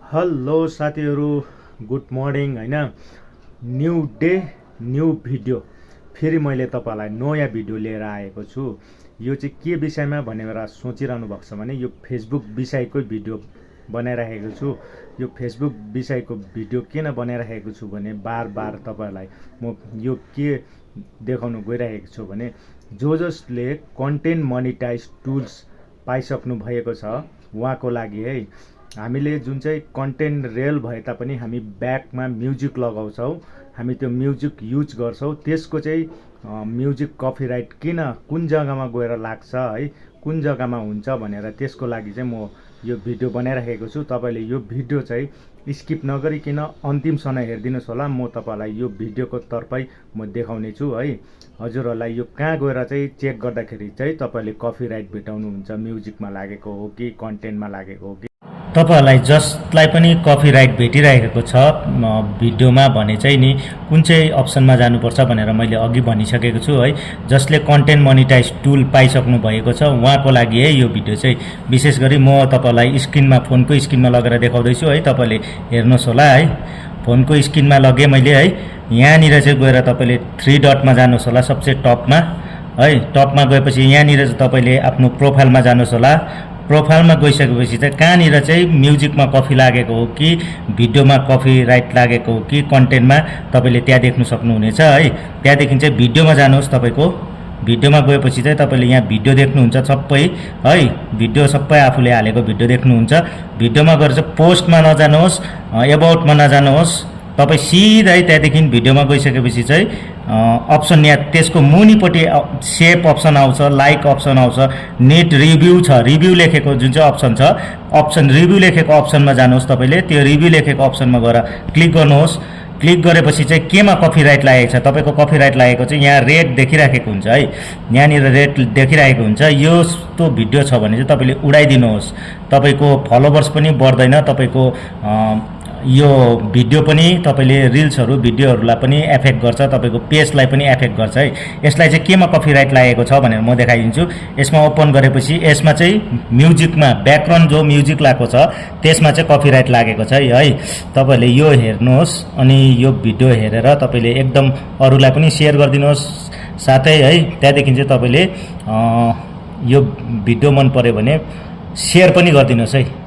Hello साथीहरू, good morning हैन। New day new video, फेरि मैले तपाईलाई नयाँ भिडियो लिएर आएको छु। यो चाहिँ के विषयमा भनेर सोचिरहनु भएको छ भने यो फेसबुक विषयकै भिडियो बनाइराखेको छु। यो फेसबुक विषयको भिडियो किन बनाइराखेको छु भने बार बार तपाईलाई म यो के देखाउन गइरहेको छु भने जसले कन्टेन्ट मोनेटाइज टुल्स पाइसक्नु भएको छ उहाँको लागि है। हामीले जुन चाहिँ कन्टेन्ट रियल भए तापनि हामी ब्याकमा म्युजिक लगाउँछौँ, हामी त्यो म्युजिक युज गर्छौँ। त्यसको चाहिँ म्युजिक कपिराइट कुन जग्गामा गएर लाग्छ है, कुन जग्गामा हुन्छ भनेर त्यसको लागि चाहिँ म यो भिडियो बनाइराखेको छु। तपाईले यो भिडियो चाहिँ स्किप नगरिकन अन्तिमसम्म हेरिदिनुहोस् होला। म तपाईलाई यो भिडियोको तर्फै म देखाउने छु है। हजुरहरूलाई यो कहाँ गएर चाहिँ चेक गर्दाखेरि चाहिँ तपाईले कपिराइट भेटाउनुहुन्छ, म्युजिकमा लागेको हो कि कन्टेन्टमा लागेको हो कि। तपाईहरुलाई जसलाई पनि कपिराइट भेटिरहेको छ भिडियोमा भने चाहिँ नि कुन चाहिँ अप्सनमा जानुपर्छ भनेर मैले अघि भनिसकेको छु है। जसले कन्टेन्ट मोनेटाइज टुल पाइसक्नु भएको छ उहाँको लागि है यो भिडियो चाहिँ। विशेष गरी म तपाईलाई स्क्रिनमा फोनको स्क्रिनमा लगेर देखाउँदै छु है, तपाईले हेर्नुहोस् होला है। फोनको स्क्रिनमा लगे मैले है। यहाँनिर चाहिँ गएर तपाईले 3 डटमा जानुहोस् होला, सबसे टपमा है। टपमा गएपछि यहाँनिर चाहिँ तपाईले आफ्नो प्रोफाइलमा जानुहोस् होला। प्रोफाइलमा गइसकेपछि चाहिँ कहाँनिर चाहिँ म्युजिकमा कपी लागेको हो कि भिडियोमा कपिराइट लागेको हो कि कन्टेन्टमा तपाईले त्यहाँ देख्न सक्नुहुनेछ है। त्यहाँदेखि चाहिँ भिडियोमा जानुहोस्। तपाईको भिडियोमा गएपछि चाहिँ तपाईले यहाँ भिडियो देख्नुहुन्छ सबै है। भिडियो सबै आफूले हालेको भिडियो देख्नुहुन्छ। भिडियोमा गएर चाहिँ पोस्टमा नजानुहोस्, एबाउटमा नजानुहोस्। तपाई सिधै त्यहाँदेखि भिडियोमा गइसकेपछि चाहिँ अप्सन यहाँ त्यसको मुनिपट्टि सेभ अप्सन आउँछ, लाइक अप्सन आउँछ, नेट रिभ्यू छ, रिभ्यू लेखेको जुन चाहिँ अप्सन छ, अप्सन रिभ्यू लेखेको अप्सनमा जानुहोस्। तपाईले त्यो रिभ्यू लेखेको अप्सनमा गएर क्लिक गर्नुहोस्। क्लिक गरेपछि चाहिँ केमा कपिराइट लागेको छ, तपाईको कपिराइट लागेको चाहिँ यहाँ रेड देखिराखेको हुन्छ है। यहाँनिर रेड देखिरहेको हुन्छ। यस्तो भिडियो छ भने चाहिँ तपाईले उडाइदिनुहोस्। तपाईको फलोवर्स पनि बढ्दैन, तपाईको यो भिडियो पनि तपाईले रिल्सहरु भिडियोहरुलाई पनि एफेक्ट गर्छ, तपाईको पेजलाई पनि एफेक्ट गर्छ है। यसलाई चाहिँ केमा कपिराइट लागेको छ भनेर म देखाइदिन्छु। यसमा ओपन गरेपछि यसमा चाहिँ म्युजिकमा ब्याकग्राउन्ड जो म्युजिक लागेको छ त्यसमा चाहिँ कपिराइट लागेको छ है। तपाईले यो हेर्नुहोस् अनि यो भिडियो हेरेर तपाईले एकदम अरूलाई पनि शेयर गरिदिनुहोस् साथै है। त्यहाँदेखि चाहिँ तपाईले यो भिडियो मन पर्यो भने शेयर पनि गरिदिनुहोस् है।